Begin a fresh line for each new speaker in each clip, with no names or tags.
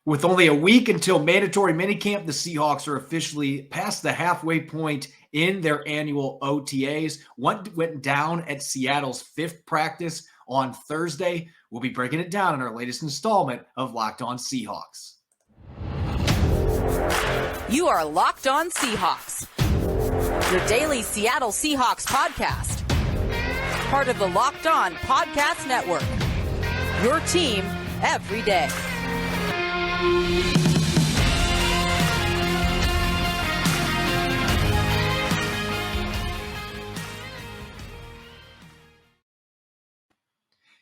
With only a week until mandatory minicamp, the Seahawks are officially past the halfway point in their annual OTAs. What went down at Seattle's fifth practice on Thursday? We'll be breaking it down in our latest installment of Locked On Seahawks.
You are Locked On Seahawks, your daily Seattle Seahawks podcast. Part of the Locked On Podcast Network, your team every day.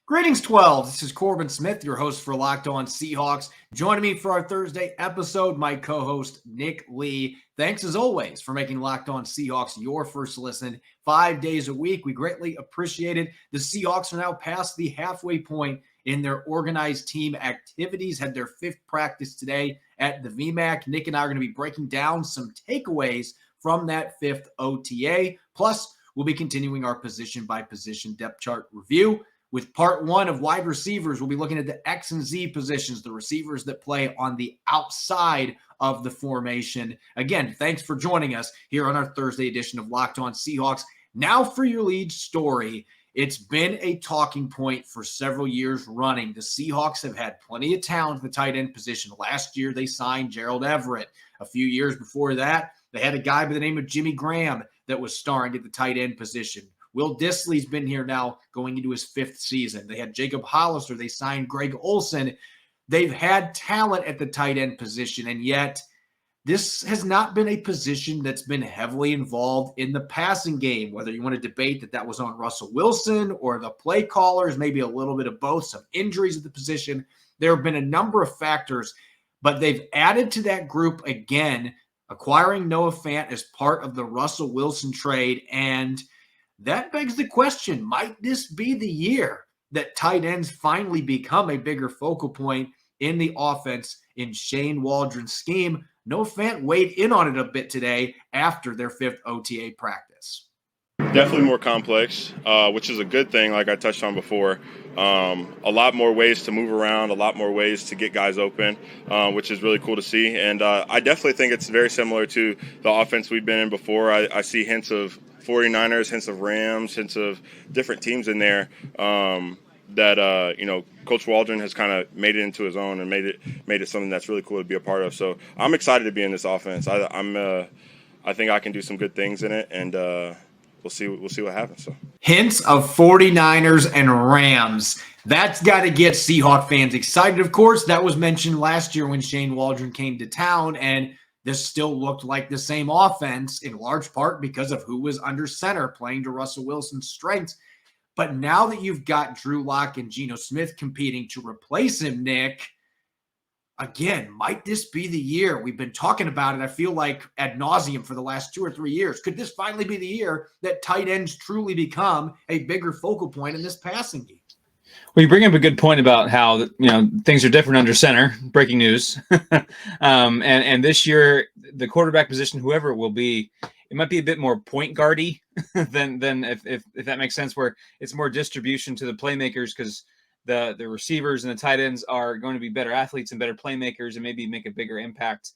Greetings, 12. This is Corbin Smith, your host for Locked On Seahawks. Joining me for our Thursday episode, my co-host, Nick Lee. Thanks, as always, for making Locked On Seahawks your first listen 5 days a week. We greatly appreciate it. The Seahawks are now past the halfway point in their organized team activities, had their fifth practice today at the VMAC. Nick and I are going to be breaking down some takeaways from that fifth OTA. Plus, we'll be continuing our position-by-position depth chart review. With part one of wide receivers, we'll be looking at the X and Z positions, the receivers that play on the outside of the formation. Again, thanks for joining us here on our Thursday edition of Locked On Seahawks. Now for your lead story. It's been a talking point for several years running. The Seahawks have had plenty of talent at the tight end position. Last year, they signed Gerald Everett. A few years before that, they had a guy by the name of Jimmy Graham that was starring at the tight end position. Will Dissly's been here now going into his fifth season. They had Jacob Hollister. They signed Greg Olsen. They've had talent at the tight end position, and yet this has not been a position that's been heavily involved in the passing game, whether you want to debate that was on Russell Wilson or the play callers, maybe a little bit of both, some injuries at the position. There have been a number of factors, but they've added to that group again, acquiring Noah Fant as part of the Russell Wilson trade, and that begs the question, might this be the year that tight ends finally become a bigger focal point in the offense in Shane Waldron's scheme? Noah Fant weighed in on it a bit today after their fifth OTA practice.
Definitely more complex, which is a good thing, like I touched on before. A lot more ways to move around, a lot more ways to get guys open, which is really cool to see. And I definitely think it's very similar to the offense we've been in before. I see hints of 49ers, hints of Rams, hints of different teams in there that Coach Waldron has kind of made it into his own and made it something that's really cool to be a part of. So I'm excited to be in this offense. I think I can do some good things in it, and we'll see what happens. So
hints of 49ers and Rams. That's got to get Seahawk fans excited. Of course, that was mentioned last year when Shane Waldron came to town, and this still looked like the same offense in large part because of who was under center playing to Russell Wilson's strengths. But now that you've got Drew Lock and Geno Smith competing to replace him, Nick, again, might this be the year? We've been talking about it, I feel like, ad nauseum for the last 2 or 3 years. Could this finally be the year that tight ends truly become a bigger focal point in this passing game?
Well, you bring up a good point about how things are different under center. Breaking news, and this year the quarterback position, whoever it will be, it might be a bit more point guardy than if that makes sense. Where it's more distribution to the playmakers because the receivers and the tight ends are going to be better athletes and better playmakers and maybe make a bigger impact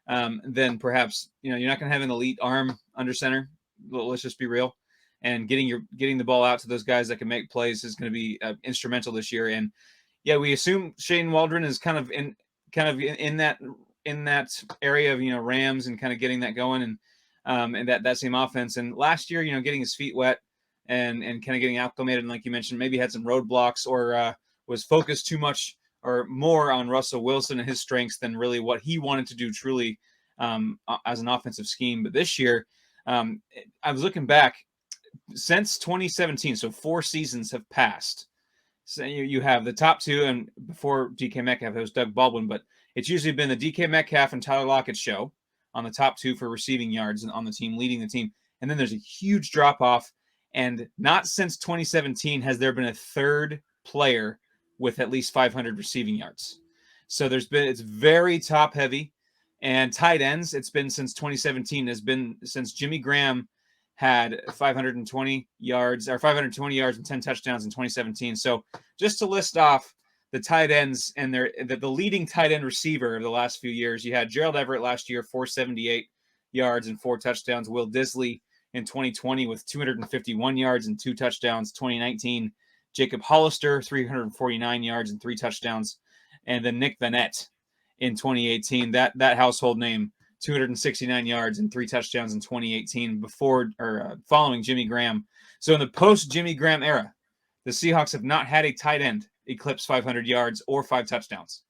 than perhaps you're not going to have an elite arm under center. Let's just be real. And getting the ball out to those guys that can make plays is going to be instrumental this year. And yeah, we assume Shane Waldron is kind of in that area of Rams and kind of getting that going and that same offense. And last year, getting his feet wet and kind of getting acclimated, and like you mentioned, maybe had some roadblocks or was focused too much or more on Russell Wilson and his strengths than really what he wanted to do truly as an offensive scheme. But this year, I was looking back. Since 2017, so 4 seasons have passed. So you have the top two, and before DK Metcalf, it was Doug Baldwin, but it's usually been the DK Metcalf and Tyler Lockett show on the top two for receiving yards on the team, leading the team. And then there's a huge drop-off, and not since 2017 has there been a third player with at least 500 receiving yards. So it's very top-heavy, and tight ends, it's been since 2017, since Jimmy Graham had 520 yards and 10 touchdowns in 2017. So just to list off the tight ends and the leading tight end receiver of the last few years. You had Gerald Everett last year, 478 yards and 4 touchdowns. Will Disley in 2020 with 251 yards and 2 touchdowns. 2019, Jacob Hollister, 349 yards and 3 touchdowns. And then Nick Vannett in 2018, that household name, 269 yards and 3 touchdowns in 2018 following Jimmy Graham. So in the post-Jimmy Graham era, the Seahawks have not had a tight end eclipse 500 yards or 5 touchdowns.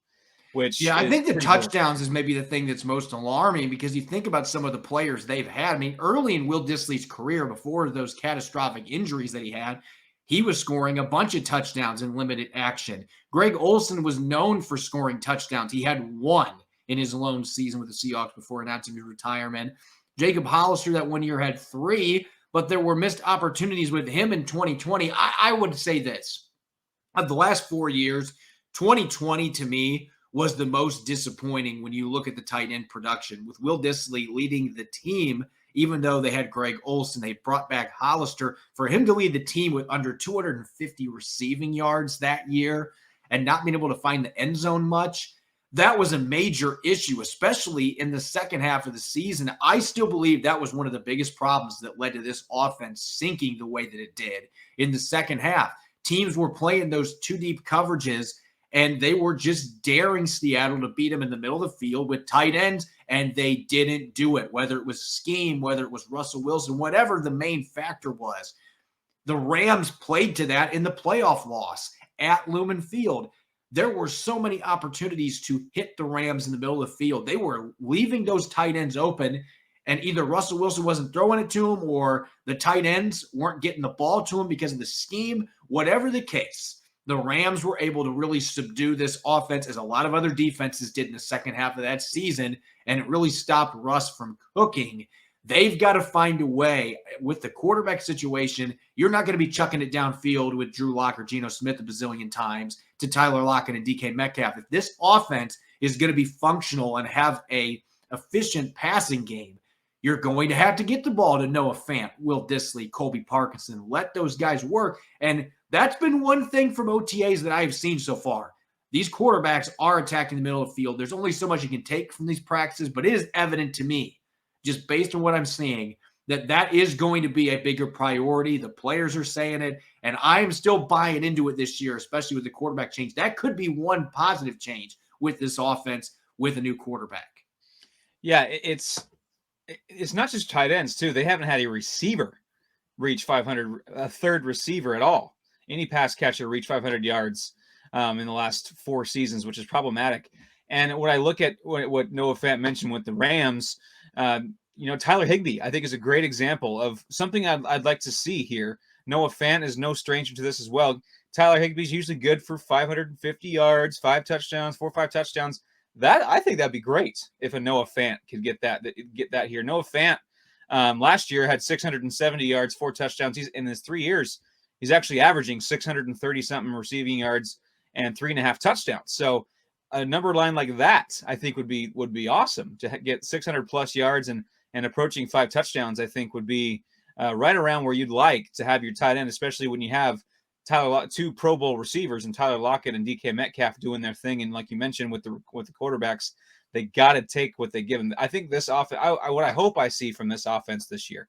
I think the touchdowns is maybe the thing that's most alarming, because you think about some of the players they've had. I mean, early in Will Disley's career, before those catastrophic injuries that he had, he was scoring a bunch of touchdowns in limited action. Greg Olsen was known for scoring touchdowns. He had 1 in his lone season with the Seahawks before announcing his retirement. Jacob Hollister that one year had 3, but there were missed opportunities with him in 2020. I would say this. Of the last 4 years, 2020 to me was the most disappointing when you look at the tight end production, with Will Disley leading the team. Even though they had Greg Olsen, they brought back Hollister. For him to lead the team with under 250 receiving yards that year and not being able to find the end zone much, that was a major issue, especially in the second half of the season. I still believe that was one of the biggest problems that led to this offense sinking the way that it did in the second half. Teams were playing those 2 deep coverages, and they were just daring Seattle to beat them in the middle of the field with tight ends, and they didn't do it, whether it was scheme, whether it was Russell Wilson, whatever the main factor was. The Rams played to that in the playoff loss at Lumen Field. There were so many opportunities to hit the Rams in the middle of the field. They were leaving those tight ends open, and either Russell Wilson wasn't throwing it to him or the tight ends weren't getting the ball to him because of the scheme. Whatever the case, the Rams were able to really subdue this offense, as a lot of other defenses did in the second half of that season, and it really stopped Russ from cooking. They've got to find a way with the quarterback situation. You're not going to be chucking it downfield with Drew Lock or Geno Smith a bazillion times to Tyler Lockett and DK Metcalf. If this offense is going to be functional and have a efficient passing game, you're going to have to get the ball to Noah Fant, Will Disley, Colby Parkinson. Let those guys work. And that's been one thing from OTAs that I've seen so far. These quarterbacks are attacking the middle of the field. There's only so much you can take from these practices, but it is evident to me, just based on what I'm seeing, that is going to be a bigger priority. The players are saying it, and I'm still buying into it this year, especially with the quarterback change. That could be one positive change with this offense with a new quarterback.
Yeah, it's not just tight ends, too. They haven't had a receiver reach 500, a third receiver at all. Any pass catcher reach 500 yards in the last 4 seasons, which is problematic. And when I look at what Noah Fant mentioned with the Rams, Tyler Higbee, I think, is a great example of something I'd like to see here. Noah Fant is no stranger to this as well. Tyler Higbee's usually good for 550 yards, 5 touchdowns, 4 or 5 touchdowns. I think that'd be great if a Noah Fant could get that here. Noah Fant last year had 670 yards, 4 touchdowns. He's in his 3 years, he's actually averaging 630 something receiving yards and 3.5 touchdowns. So a number line like that, I think would be awesome to get 600 plus yards and approaching 5 touchdowns. I think would be right around where you'd like to have your tight end, especially when you have 2 Pro Bowl receivers and Tyler Lockett and DK Metcalf doing their thing. And like you mentioned with the quarterbacks, they got to take what they give them. I think this offense, what I hope I see from this offense this year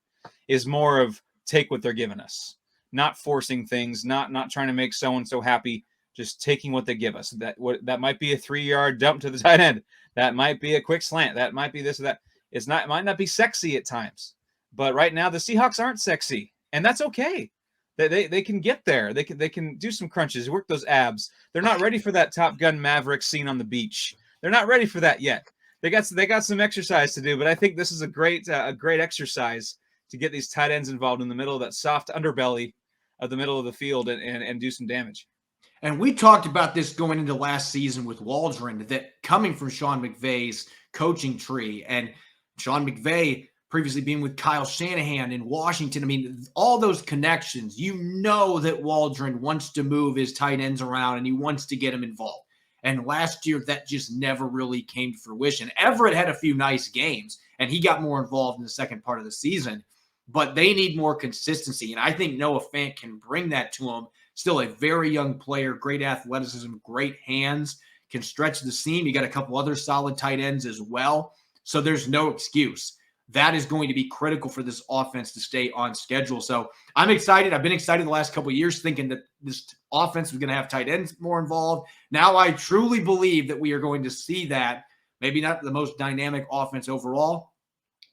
is more of take what they're giving us, not forcing things, not trying to make so-and-so happy, just taking what they give us. That might be a 3-yard dump to the tight end. That might be a quick slant. That might be this or that. It might not be sexy at times, but right now the Seahawks aren't sexy, and that's okay. They can get there. They can do some crunches, work those abs. They're not ready for that Top Gun Maverick scene on the beach. They're not ready for that yet. They got some exercise to do, but I think this is a great exercise to get these tight ends involved in the middle of that soft underbelly of the middle of the field and do some damage.
And we talked about this going into last season with Waldron, that coming from Sean McVay's coaching tree, and Sean McVay previously being with Kyle Shanahan in Washington. I mean, all those connections, that Waldron wants to move his tight ends around and he wants to get them involved. And last year, that just never really came to fruition. Everett had a few nice games, and he got more involved in the second part of the season. But they need more consistency, and I think Noah Fant can bring that to them, Still a very young player, great athleticism, great hands, can stretch the seam. You got a couple other solid tight ends as well. So there's no excuse. That is going to be critical for this offense to stay on schedule. So I'm excited. I've been excited the last couple of years thinking that this offense was going to have tight ends more involved. Now I truly believe that we are going to see that. Maybe not the most dynamic offense overall,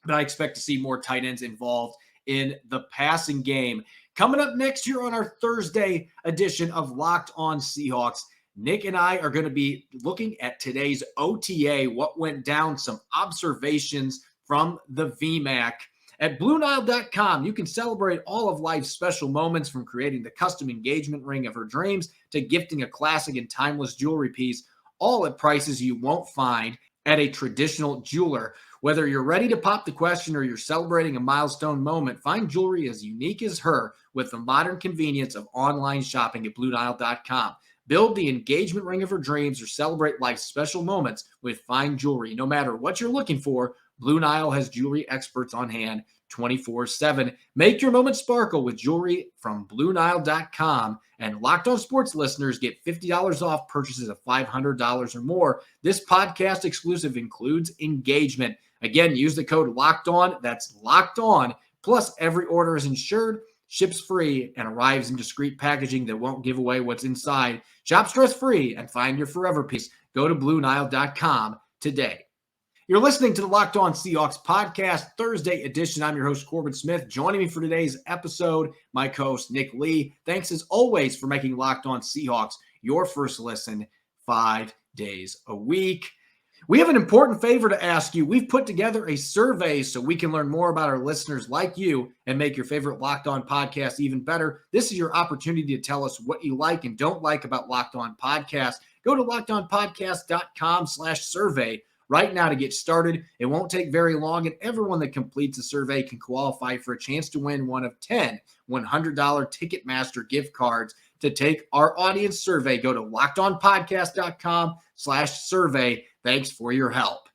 but I expect to see more tight ends involved in the passing game. Coming up next year on our Thursday edition of Locked On Seahawks, Nick and I are going to be looking at today's OTA, what went down, some observations from the VMAC. At BlueNile.com, you can celebrate all of life's special moments, from creating the custom engagement ring of her dreams to gifting a classic and timeless jewelry piece, all at prices you won't find at a traditional jeweler. Whether you're ready to pop the question or you're celebrating a milestone moment, find jewelry as unique as her with the modern convenience of online shopping at BlueNile.com. Build the engagement ring of her dreams or celebrate life's special moments with fine jewelry. No matter what you're looking for, Blue Nile has jewelry experts on hand 24/7. Make your moment sparkle with jewelry from BlueNile.com. And Locked On Sports listeners get $50 off purchases of $500 or more. This podcast exclusive includes engagement. Again, use the code Locked On. That's Locked On. Plus, every order is insured, ships free, and arrives in discreet packaging that won't give away what's inside. Shop stress-free and find your forever piece. Go to BlueNile.com today. You're listening to the Locked On Seahawks podcast, Thursday edition. I'm your host, Corbin Smith. Joining me for today's episode, my co-host, Nick Lee. Thanks as always for making Locked On Seahawks your first listen 5 days a week. We have an important favor to ask you. We've put together a survey so we can learn more about our listeners like you and make your favorite Locked On podcast even better. This is your opportunity to tell us what you like and don't like about Locked On Podcast. Go to lockedonpodcast.com/survey right now to get started. It won't take very long, and everyone that completes the survey can qualify for a chance to win one of 10 $100 Ticketmaster gift cards. To take our audience survey, go to lockedonpodcast.com/survey. Thanks for your help.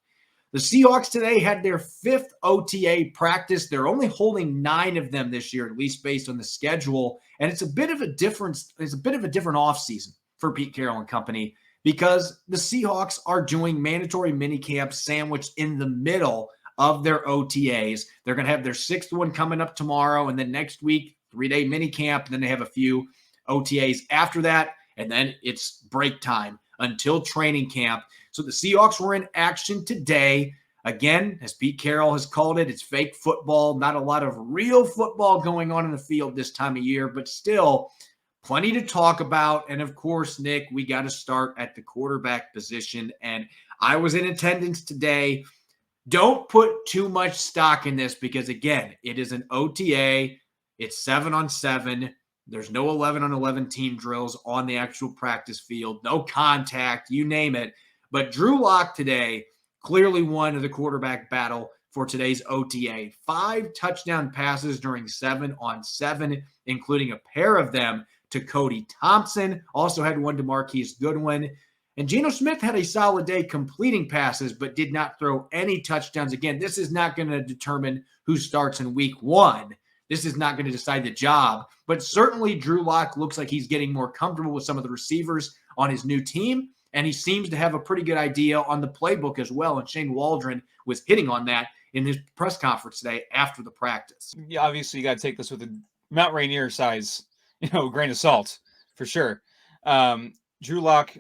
The Seahawks today had their 5th OTA practice. They're only holding 9 of them this year, at least based on the schedule. And it's a bit of a different offseason for Pete Carroll and company, because the Seahawks are doing mandatory minicamp sandwiched in the middle of their OTAs. They're going to have their 6th one coming up tomorrow, and then next week, 3-day minicamp, and then they have a few OTAs after that, and then it's break time until training camp. So the Seahawks were in action today. Again, as Pete Carroll has called it, it's fake football, not a lot of real football going on in the field this time of year, but still plenty to talk about. And of course, Nick, we got to start at the quarterback position. And I was in attendance today. Don't put too much stock in this because, again, it is an OTA. It's 7-on-7. There's no 11-on-11 team drills on the actual practice field. No contact, you name it. But Drew Lock today clearly won the quarterback battle for today's OTA. 5 touchdown passes during 7-on-7, including a pair of them to Cody Thompson. Also had one to Marquise Goodwin. And Geno Smith had a solid day completing passes, but did not throw any touchdowns. Again, this is not going to determine who starts in week 1. This is not going to decide the job. But certainly Drew Lock looks like he's getting more comfortable with some of the receivers on his new team. And he seems to have a pretty good idea on the playbook as well. And Shane Waldron was hitting on that in his press conference today after the practice.
Yeah, obviously you got to take this with a Mount Rainier size, grain of salt for sure. Drew Lock,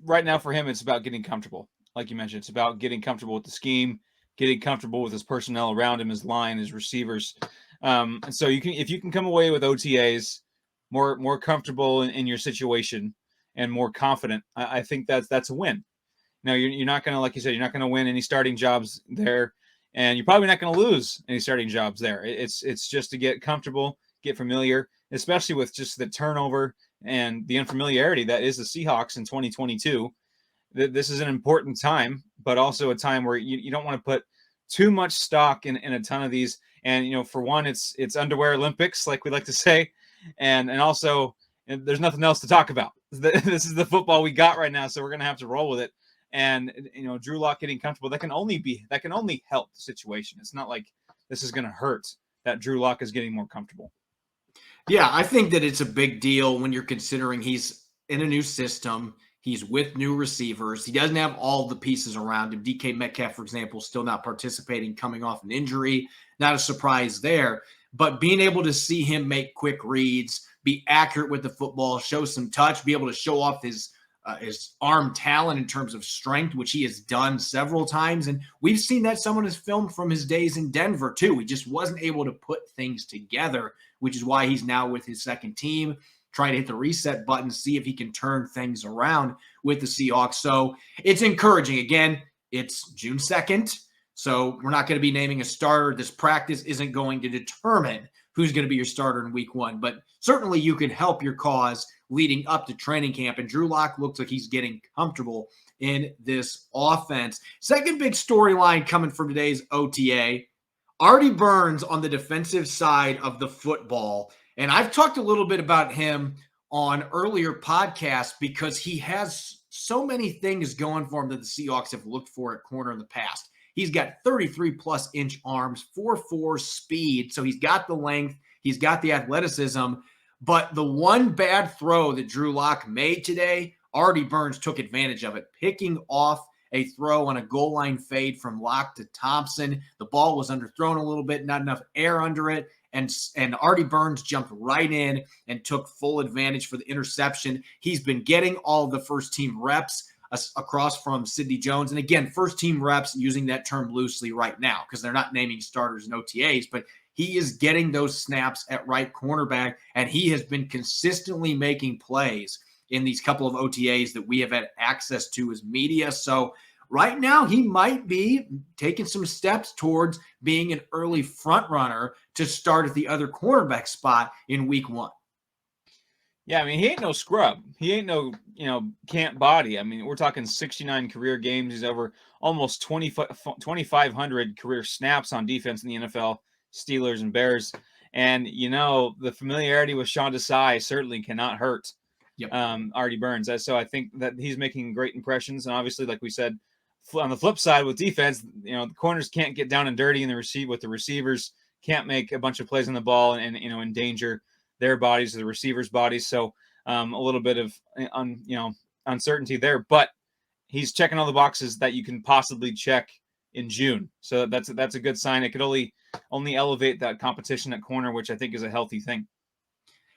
right now for him, it's about getting comfortable. Like you mentioned, it's about getting comfortable with the scheme, getting comfortable with his personnel around him, his line, his receivers. And so if you can come away with OTAs more comfortable in your situation and more confident, I think that's a win. Now you're not going to, like you said, you're not going to win any starting jobs there, and you're probably not going to lose any starting jobs there. It's just to get comfortable, get familiar, especially with just the turnover and the unfamiliarity that is the Seahawks in 2022. This is an important time, but also a time where you don't want to put too much stock in a ton of these. And, for one, it's underwear Olympics, like we like to say. And also there's nothing else to talk about. This is the football we got right now. So we're going to have to roll with it. And, Drew Lock getting comfortable, that can only help the situation. It's not like this is going to hurt that Drew Lock is getting more comfortable.
Yeah, I think that it's a big deal when you're considering he's in a new system. He's with new receivers. He doesn't have all the pieces around him. DK Metcalf, for example, still not participating, coming off an injury. Not a surprise there. But being able to see him make quick reads, be accurate with the football, show some touch, be able to show off his arm talent in terms of strength, which he has done several times. And we've seen that some of his film from his days in Denver, too. He just wasn't able to put things together, which is why he's now with his second team, trying to hit the reset button, see if he can turn things around with the Seahawks. So it's encouraging. Again, it's June 2nd, so we're not going to be naming a starter. This practice isn't going to determine who's going to be your starter in week one, but certainly you can help your cause leading up to training camp. And Drew Lock looks like he's getting comfortable in this offense. Second big storyline coming from today's OTA, Artie Burns on the defensive side of the football. And I've talked a little bit about him on earlier podcasts because he has so many things going for him that the Seahawks have looked for at corner in the past. He's got 33-plus inch arms, 4.4 speed, so he's got the length, he's got the athleticism. But the one bad throw that Drew Lock made today, Artie Burns took advantage of it, picking off a throw on a goal line fade from Lock to Thompson. The ball was underthrown a little bit, not enough air under it, and Artie Burns jumped right in and took full advantage for the interception. He's been getting all of the first-team reps across from Sidney Jones. And again, first-team reps, using that term loosely right now because they're not naming starters and OTAs, but he is getting those snaps at right cornerback, and he has been consistently making plays in these couple of OTAs that we have had access to as media. So right now, he might be taking some steps towards being an early front runner to start at the other cornerback spot in week one.
Yeah, I mean, he ain't no scrub. He ain't no, camp body. I mean, we're talking 69 career games. He's over almost 2,500 career snaps on defense in the NFL, Steelers and Bears. And, the familiarity with Sean Desai certainly cannot hurt Artie Burns. So I think that he's making great impressions. And obviously, like we said, on the flip side with defense, the corners can't get down and dirty in the receivers can't make a bunch of plays on the ball and endanger their bodies or the receivers' bodies. So a little bit of uncertainty there, but he's checking all the boxes that you can possibly check in June. So that's a good sign. It could only elevate that competition at corner, which I think is a healthy thing.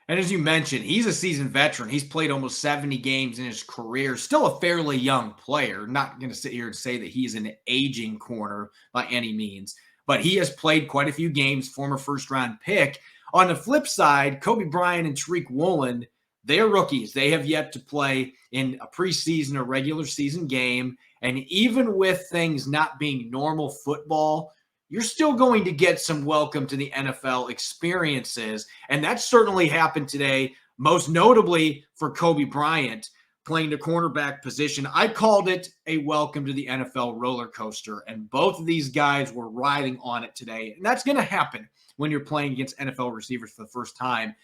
And as you mentioned, he's a seasoned veteran. He's played almost 70 games in his career. Still a fairly young player. Not going to sit here and say that he's an aging corner by any means, but he has played quite a few games, former first-round pick. On the flip side, Coby Bryant and Tariq Woolen, they are rookies. They have yet to play in a preseason or regular season game. And even with things not being normal football, you're still going to get some welcome to the NFL experiences. And that certainly happened today, most notably for Coby Bryant playing the cornerback position. I called it a welcome to the NFL roller coaster, and both of these guys were riding on it today. And that's going to happen when you're playing against NFL receivers for the first time.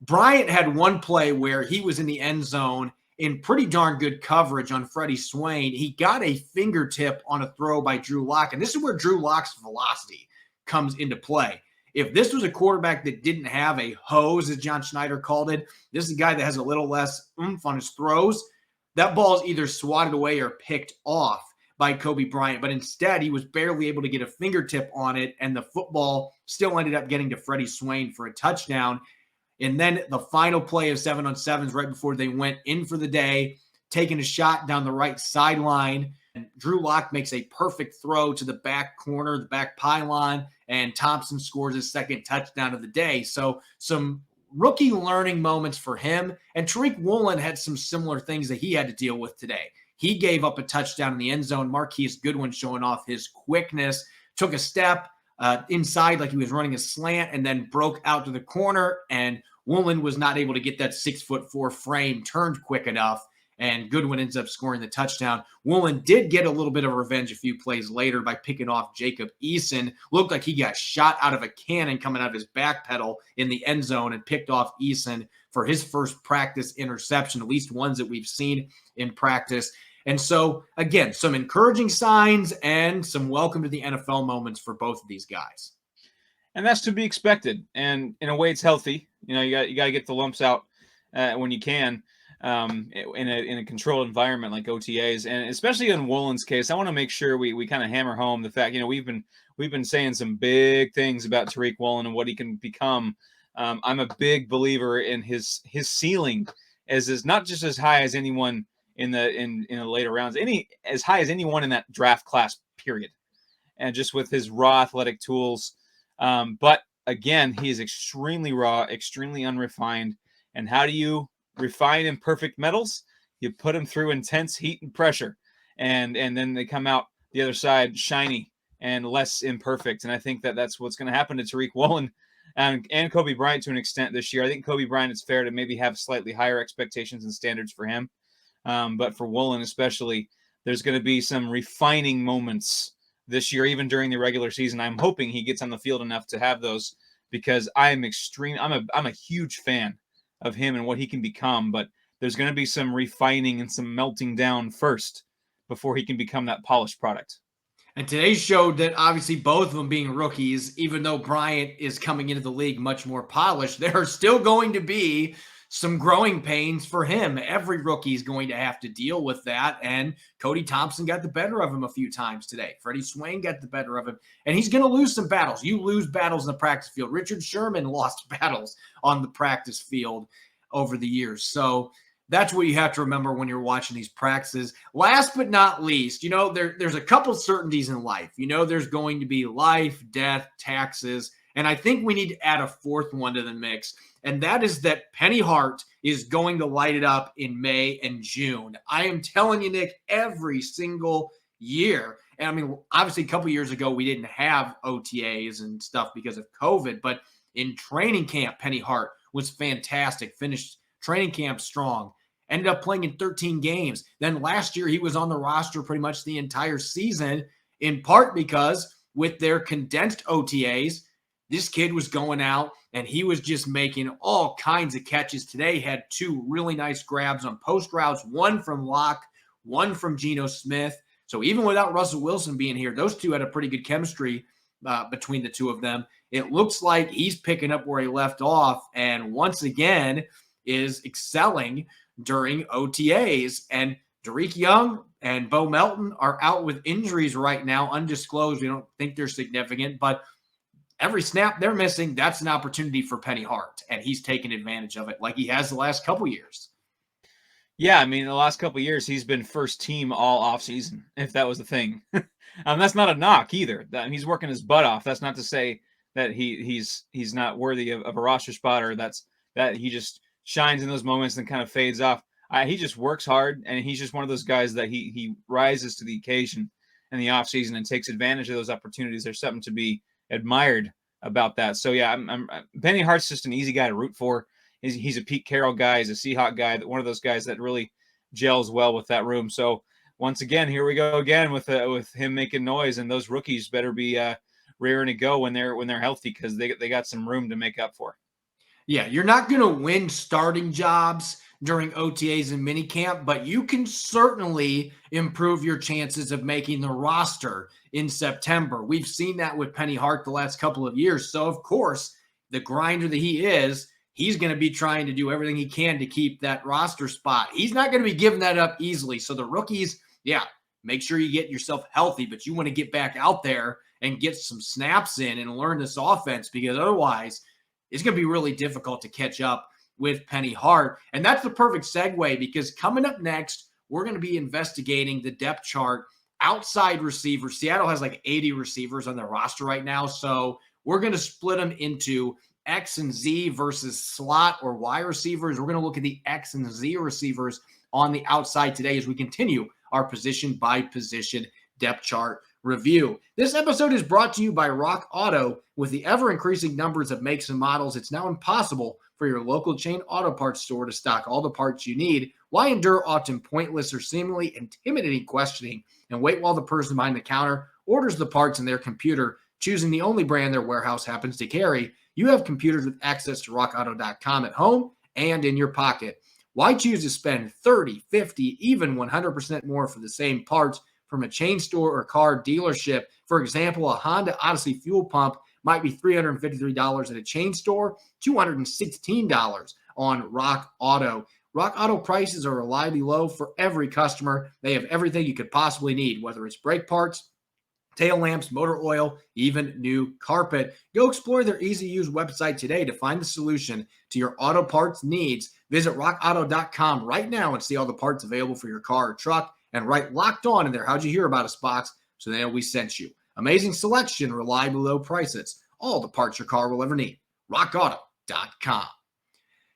Bryant had one play where he was in the end zone in pretty darn good coverage on Freddie Swain. He got a fingertip on a throw by Drew Lock, and this is where Drew Lock's velocity comes into play. If this was a quarterback that didn't have a hose, as John Schneider called it, this is a guy that has a little less oomph on his throws. That ball is either swatted away or picked off by Coby Bryant, but instead he was barely able to get a fingertip on it, and the football still ended up getting to Freddie Swain for a touchdown. And then the final play of 7-on-7s right before they went in for the day, taking a shot down the right sideline. And Drew Lock makes a perfect throw to the back corner, the back pylon, and Thompson scores his second touchdown of the day. So some rookie learning moments for him. And Tariq Woolen had some similar things that he had to deal with today. He gave up a touchdown in the end zone. Marquise Goodwin showing off his quickness, took a step inside like he was running a slant and then broke out to the corner, and Woolen was not able to get that 6'4" frame turned quick enough, and Goodwin ends up scoring the touchdown. Woolen did get a little bit of revenge a few plays later by picking off Jacob Eason. Looked like he got shot out of a cannon coming out of his back pedal in the end zone and picked off Eason for his first practice interception, at least ones that we've seen in practice. And so, again, some encouraging signs and some welcome to the NFL moments for both of these guys.
And that's to be expected. And in a way, it's healthy. You got to get the lumps out when you can, in a controlled environment like OTAs, and especially in Woolen's case, I want to make sure we kind of hammer home the fact, we've been saying some big things about Tariq Woolen and what he can become. I'm a big believer in his ceiling is not just as high as anyone in the later rounds, as high as anyone in that draft class, period. And just with his raw athletic tools. But again, he is extremely raw, extremely unrefined. And how do you refine imperfect metals? You put them through intense heat and pressure, and then they come out the other side shiny and less imperfect. And I think that's what's going to happen to Tariq Woolen and Kobe Bryant to an extent this year. I think Kobe Bryant, it's fair to maybe have slightly higher expectations and standards for him. But for Woolen especially, there's going to be some refining moments this year, even during the regular season. I'm hoping he gets on the field enough to have those, because I'm a huge fan of him and what he can become. But there's going to be some refining and some melting down first before he can become that polished product.
And today's showed that obviously both of them being rookies, even though Bryant is coming into the league much more polished, there are still going to be some growing pains for him. Every rookie is going to have to deal with that. And Cody Thompson got the better of him a few times today. Freddie Swain got the better of him. And he's going to lose some battles. You lose battles in the practice field. Richard Sherman lost battles on the practice field over the years. So that's what you have to remember when you're watching these practices. Last but not least, there's a couple certainties in life. There's going to be life, death, taxes. And I think we need to add a fourth one to the mix. And that is that Penny Hart is going to light it up in May and June. I am telling you, Nick, every single year. And I mean, obviously a couple years ago, we didn't have OTAs and stuff because of COVID, but in training camp, Penny Hart was fantastic, finished training camp strong, ended up playing in 13 games. Then last year, he was on the roster pretty much the entire season, in part because with their condensed OTAs, this kid was going out and he was just making all kinds of catches. Today had two really nice grabs on post routes, one from Locke, one from Geno Smith. So even without Russell Wilson being here, those two had a pretty good chemistry between the two of them. It looks like he's picking up where he left off and once again is excelling during OTAs. And Derek Young and Bo Melton are out with injuries right now, undisclosed. We don't think they're significant, but every snap they're missing, that's an opportunity for Penny Hart, and he's taken advantage of it like he has the last couple years.
Yeah, I mean, the last couple of years, he's been first team all offseason, if that was the thing. That's not a knock either. He's working his butt off. That's not to say that he's not worthy of a roster spot, or that he just shines in those moments and kind of fades off. He just works hard, and he's just one of those guys that he rises to the occasion in the offseason and takes advantage of those opportunities. There's something to be admired about that. So yeah, Penny Hart's just an easy guy to root for. He's a Pete Carroll guy. He's a Seahawk guy. One of those guys that really gels well with that room. So once again, here we go again with him making noise, and those rookies better be raring to go when they're healthy, because they got some room to make up for.
Yeah, you're not going to win starting jobs during OTAs and minicamp, but you can certainly improve your chances of making the roster in September. We've seen that with Penny Hart the last couple of years. So, of course, the grinder that he is, he's going to be trying to do everything he can to keep that roster spot. He's not going to be giving that up easily. So the rookies, yeah, make sure you get yourself healthy, but you want to get back out there and get some snaps in and learn this offense, because otherwise it's going to be really difficult to catch up with Penny Hart. And that's the perfect segue, because coming up next, we're going to be investigating the depth chart outside receivers. Seattle has like 80 receivers on their roster right now. So we're going to split them into X and Z versus slot or Y receivers. We're going to look at the X and Z receivers on the outside today as we continue our position by position depth chart review. This episode is brought to you by Rock Auto. With the ever-increasing numbers of makes and models, it's now impossible for your local chain auto parts store to stock all the parts you need. Why endure often pointless or seemingly intimidating questioning and wait while the person behind the counter orders the parts in their computer, choosing the only brand their warehouse happens to carry? You have computers with access to rockauto.com at home and in your pocket. Why choose to spend 30, 50, even 100% more for the same parts from a chain store or car dealership? For example, a Honda Odyssey fuel pump might be $353 at a chain store, $216 on Rock Auto. Rock Auto prices are reliably low for every customer. They have everything you could possibly need, whether it's brake parts, tail lamps, motor oil, even new carpet. Go explore their easy-to-use website today to find the solution to your auto parts needs. Visit rockauto.com right now and see all the parts available for your car or truck, and write Locked On in there. How'd you hear about us box so they know we sent you. Amazing selection, reliably low prices, all the parts your car will ever need. rockauto.com.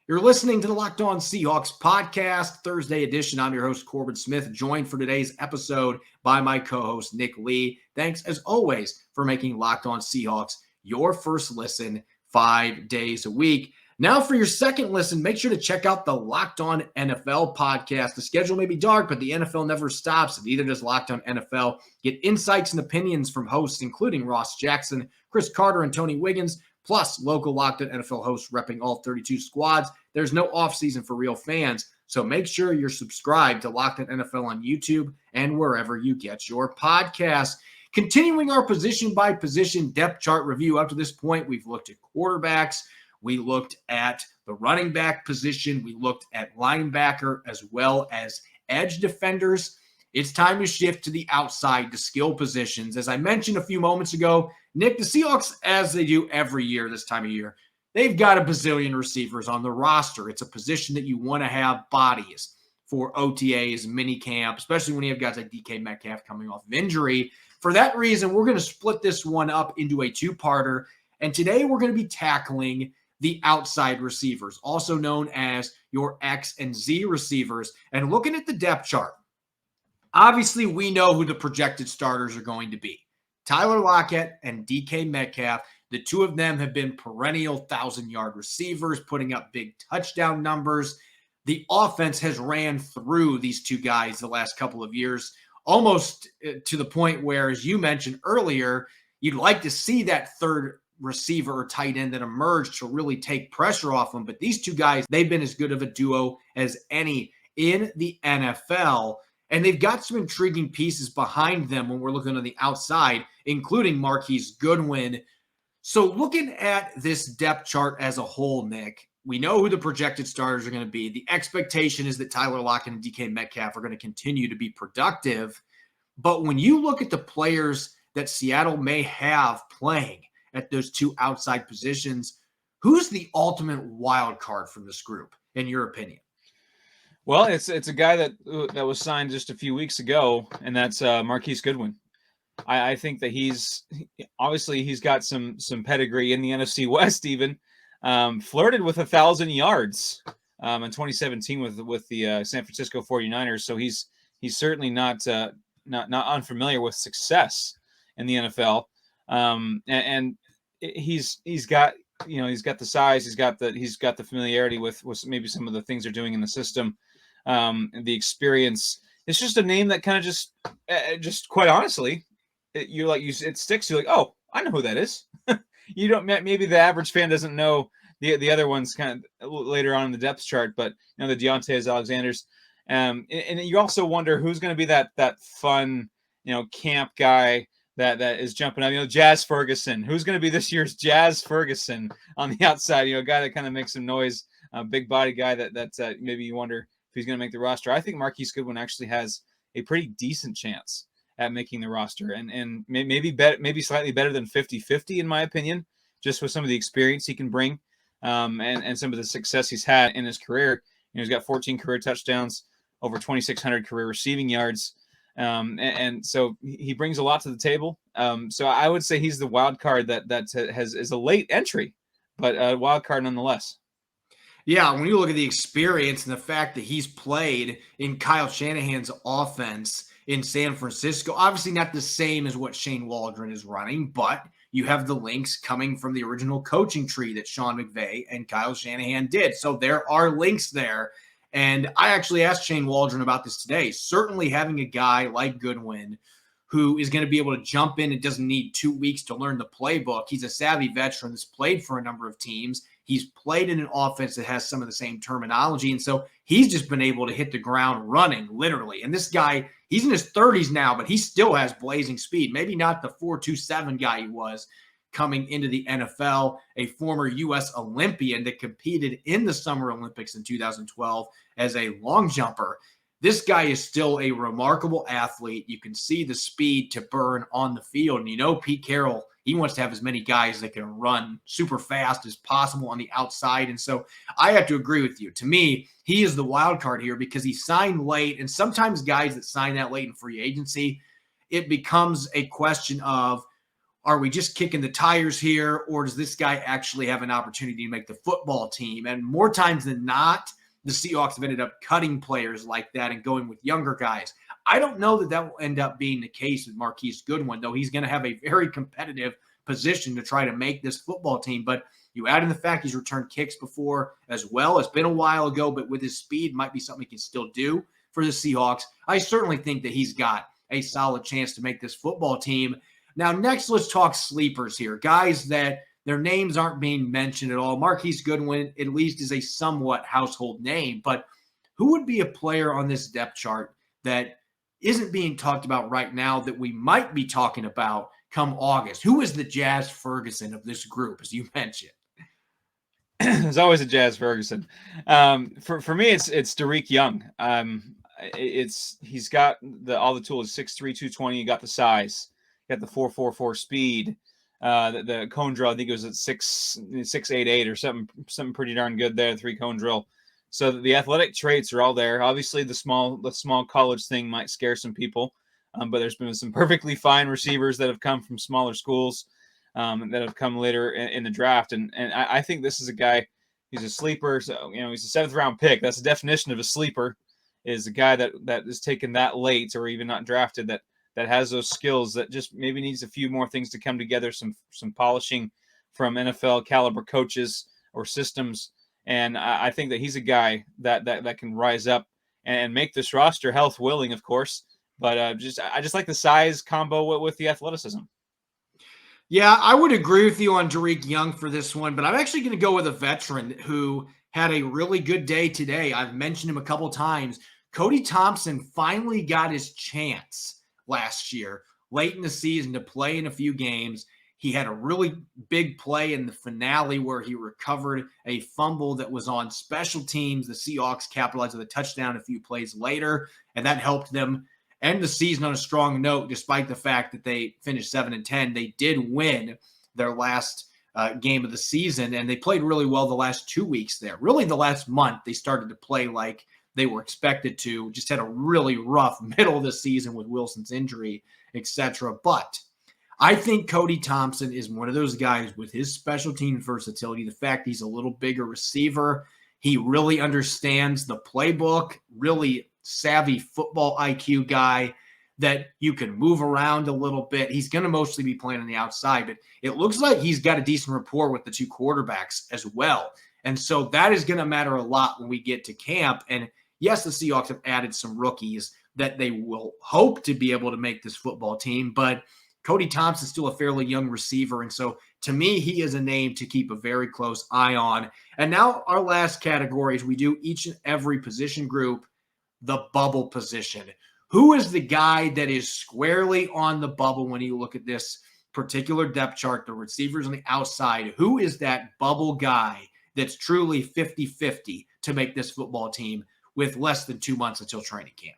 You're listening to the Locked On Seahawks podcast, Thursday edition. I'm your host, Corbin Smith, joined for today's episode by my co-host, Nick Lee. Thanks, as always, for making Locked On Seahawks your first listen 5 days a week. Now, for your second listen, make sure to check out the Locked On NFL podcast. The schedule may be dark, but the NFL never stops, and neither does Locked On NFL. Get insights and opinions from hosts, including Ross Jackson, Chris Carter, and Tony Wiggins, plus local Locked On NFL hosts repping all 32 squads. There's no offseason for real fans, so make sure you're subscribed to Locked On NFL on YouTube and wherever you get your podcasts. Continuing our position-by-position depth chart review up to this point, we've looked at quarterbacks, we looked at the running back position, we looked at linebacker, as well as edge defenders. It's time to shift to the outside, to skill positions. As I mentioned a few moments ago, Nick, the Seahawks, as they do every year this time of year, they've got a bazillion receivers on the roster. It's a position that you want to have bodies for OTAs, minicamp, especially when you have guys like DK Metcalf coming off of injury. For that reason, we're going to split this one up into a two-parter, and today we're going to be tackling the outside receivers, also known as your X and Z receivers, and looking at the depth chart. Obviously, we know who the projected starters are going to be. Tyler Lockett and DK Metcalf. The two of them have been perennial 1,000-yard receivers, putting up big touchdown numbers. The offense has ran through these two guys the last couple of years, almost to the point where, as you mentioned earlier, you'd like to see that third receiver or tight end that emerged to really take pressure off them. But these two guys, they've been as good of a duo as any in the NFL. And they've got some intriguing pieces behind them when we're looking on the outside, including Marquise Goodwin. So looking at this depth chart as a whole, Nick, we know who the projected starters are going to be. The expectation is that Tyler Lockett and DK Metcalf are going to continue to be productive. But when you look at the players that Seattle may have playing at those two outside positions, who's the ultimate wild card from this group, in your opinion?
Well, it's a guy that was signed just a few weeks ago, and that's Marquise Goodwin. I think that he's got some pedigree in the NFC West. Even flirted with 1,000 yards in 2017 with the San Francisco 49ers. So he's certainly not unfamiliar with success in the NFL. And he's got the size, he's got the familiarity with maybe some of the things they're doing in the system, the experience. It's just a name that kind of just quite honestly, it sticks. You're like, oh, I know who that is. You don't, maybe the average fan doesn't know the other ones kind of later on in the depth chart, but the Deontay Alexanders, and you also wonder who's going to be that fun camp guy that is jumping up. Jazz Ferguson. Who's going to be this year's Jazz Ferguson on the outside? A guy that kind of makes some noise, a big body guy that maybe you wonder if he's going to make the roster. I think Marquise Goodwin actually has a pretty decent chance at making the roster, and maybe slightly better than 50-50 in my opinion, just with some of the experience he can bring, and some of the success he's had in his career. He's got 14 career touchdowns, over 2,600 career receiving yards. And so he brings a lot to the table. So I would say he's the wild card that is a late entry, but a wild card nonetheless.
Yeah, when you look at the experience and the fact that he's played in Kyle Shanahan's offense in San Francisco, obviously not the same as what Shane Waldron is running, but you have the links coming from the original coaching tree that Sean McVay and Kyle Shanahan did. So there are links there. And I actually asked Shane Waldron about this today. Certainly having a guy like Goodwin who is going to be able to jump in and doesn't need 2 weeks to learn the playbook. He's a savvy veteran that's played for a number of teams. He's played in an offense that has some of the same terminology. And so he's just been able to hit the ground running, literally. And this guy, he's in his 30s now, but he still has blazing speed. Maybe not the 4.27 guy he was coming into the NFL, a former U.S. Olympian that competed in the Summer Olympics in 2012 as a long jumper. This guy is still a remarkable athlete. You can see the speed to burn on the field. And Pete Carroll, he wants to have as many guys that can run super fast as possible on the outside. And so I have to agree with you. To me, he is the wild card here because he signed late. And sometimes guys that sign that late in free agency, it becomes a question of, are we just kicking the tires here, or does this guy actually have an opportunity to make the football team? And more times than not, the Seahawks have ended up cutting players like that and going with younger guys. I don't know that will end up being the case with Marquise Goodwin, though he's going to have a very competitive position to try to make this football team. But you add in the fact he's returned kicks before as well. It's been a while ago, but with his speed, might be something he can still do for the Seahawks. I certainly think that he's got a solid chance to make this football team. Now, next, let's talk sleepers here. Guys that their names aren't being mentioned at all. Marquise Goodwin, at least, is a somewhat household name. But who would be a player on this depth chart that isn't being talked about right now that we might be talking about come August? Who is the Jazz Ferguson of this group, as you mentioned?
There's always a Jazz Ferguson. For me, it's Derek Young. He's got all the tools. 6'3", 220. You got the size. You got the 4.44 speed. The cone drill, I think it was at 6.88 or something pretty darn good there. 3 cone drill. So the athletic traits are all there. Obviously, the small college thing might scare some people, but there's been some perfectly fine receivers that have come from smaller schools that have come later in the draft, and I think this is a guy. He's a sleeper. So he's a 7th round pick. That's the definition of a sleeper. Is a guy that is taken that late or even not drafted that has those skills that just maybe needs a few more things to come together, some polishing from NFL caliber coaches or systems. And I think that he's a guy that can rise up and make this roster, health willing, of course. But I just like the size combo with the athleticism.
Yeah, I would agree with you on Derek Young for this one, but I'm actually going to go with a veteran who had a really good day today. I've mentioned him a couple times. Cody Thompson finally got his chance last year, late in the season, to play in a few games. He had a really big play in the finale where he recovered a fumble that was on special teams. The Seahawks capitalized with a touchdown a few plays later, and that helped them end the season on a strong note, despite the fact that they finished 7-10. They did win their last game of the season, and they played really well the last 2 weeks there. Really, the last month, they started to play like they were expected to. Just had a really rough middle of the season with Wilson's injury, etc. But I think Cody Thompson is one of those guys with his special team versatility, the fact he's a little bigger receiver. He really understands the playbook, really savvy football IQ guy that you can move around a little bit. He's going to mostly be playing on the outside, but it looks like he's got a decent rapport with the 2 quarterbacks as well. And so that is going to matter a lot when we get to camp. And yes, the Seahawks have added some rookies that they will hope to be able to make this football team, but Cody Thompson's still a fairly young receiver. And so to me, he is a name to keep a very close eye on. And now our last category is we do each and every position group, the bubble position. Who is the guy that is squarely on the bubble when you look at this particular depth chart, the receivers on the outside? Who is that bubble guy that's truly 50-50 to make this football team with less than 2 months until training camp?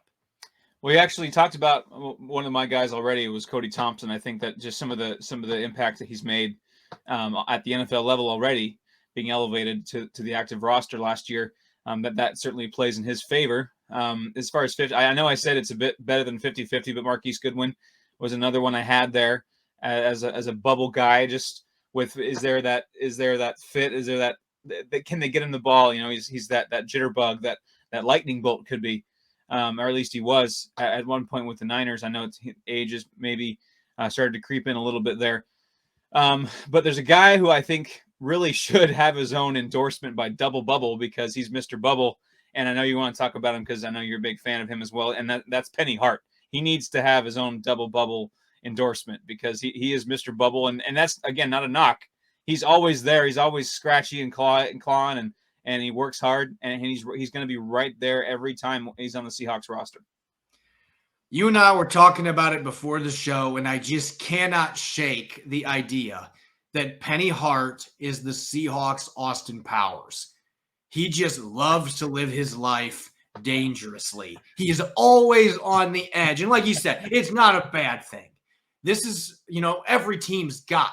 We actually talked about one of my guys already. It was Cody Thompson. I think that just some of the impact that he's made at the NFL level already, being elevated to the active roster last year, that certainly plays in his favor. As far as 50, I know I said it's a bit better than 50-50, but Marquise Goodwin was another one I had there as a bubble guy. Just with is there that fit? Is there that can they get him the ball? He's that jitterbug, that lightning bolt could be. Or at least he was at one point with the Niners. I know age is maybe started to creep in a little bit there. But there's a guy who I think really should have his own endorsement by Double Bubble because he's Mr. Bubble. And I know you want to talk about him because I know you're a big fan of him as well. And that's Penny Hart. He needs to have his own Double Bubble endorsement because he is Mr. Bubble. And that's, again, not a knock. He's always there. He's always scratchy and clawing and he works hard, and he's going to be right there every time he's on the Seahawks roster.
You and I were talking about it before the show, and I just cannot shake the idea that Penny Hart is the Seahawks' Austin Powers. He just loves to live his life dangerously. He is always on the edge. And like you said, it's not a bad thing. This is, every team's got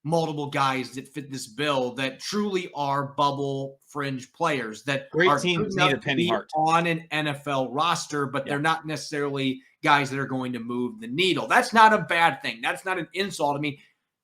multiple guys that fit this bill that truly are bubble fringe players that
Great
are
teams
good enough
need a Penny
to be
Hart
on an NFL roster, but they're not necessarily guys that are going to move the needle. That's not a bad thing. That's not an insult. I mean,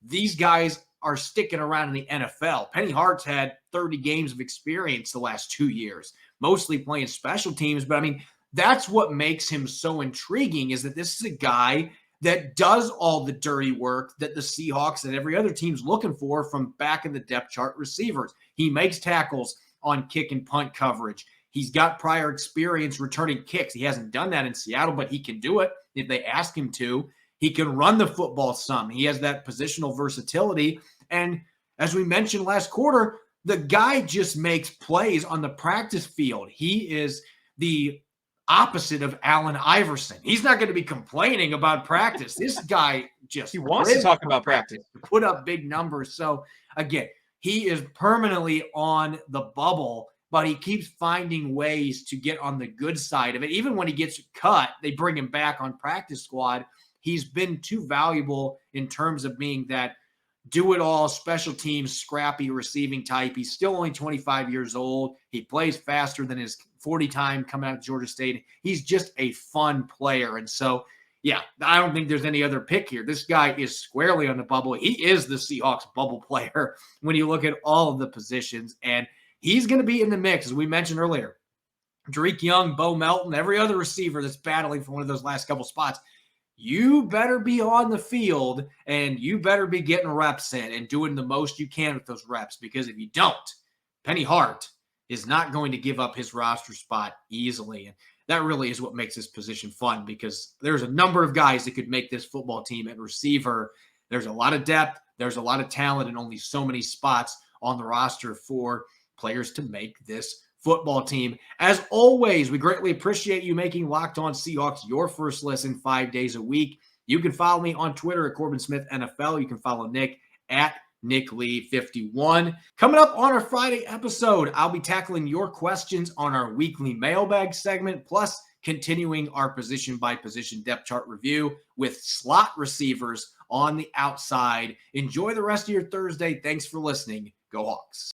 these guys are sticking around in the NFL. Penny Hart's had 30 games of experience the last 2 years, mostly playing special teams. But I mean, that's what makes him so intriguing, is that this is a guy that does all the dirty work that the Seahawks and every other team's looking for from back in the depth chart receivers. He makes tackles on kick and punt coverage. He's got prior experience returning kicks. He hasn't done that in Seattle, but he can do it if they ask him to. He can run the football some. He has that positional versatility. And as we mentioned last quarter, the guy just makes plays on the practice field. He is the opposite of Allen Iverson. He's not going to be complaining about practice. This guy just
wants to talk about practice,
put up big numbers. So again, he is permanently on the bubble, but he keeps finding ways to get on the good side of it. Even when he gets cut, they bring him back on practice squad. He's been too valuable in terms of being that do-it-all, special teams, scrappy receiving type. He's still only 25 years old. He plays faster than his 40 time coming out of Georgia State. He's just a fun player. And so, yeah, I don't think there's any other pick here. This guy is squarely on the bubble. He is the Seahawks bubble player when you look at all of the positions. And he's going to be in the mix, as we mentioned earlier. Drake Young, Bo Melton, every other receiver that's battling for one of those last couple spots. You better be on the field and you better be getting reps in and doing the most you can with those reps, because if you don't, Penny Hart is not going to give up his roster spot easily. And that really is what makes this position fun, because there's a number of guys that could make this football team at receiver. There's a lot of depth. There's a lot of talent, and only so many spots on the roster for players to make this football team. As always, we greatly appreciate you making Locked On Seahawks your first listen 5 days a week. You can follow me on Twitter at Corbin Smith NFL. You can follow Nick at Nick Lee 51. Coming up on our Friday episode, I'll be tackling your questions on our weekly mailbag segment, plus continuing our position by position depth chart review with slot receivers on the outside. Enjoy the rest of your Thursday. Thanks for listening. Go Hawks.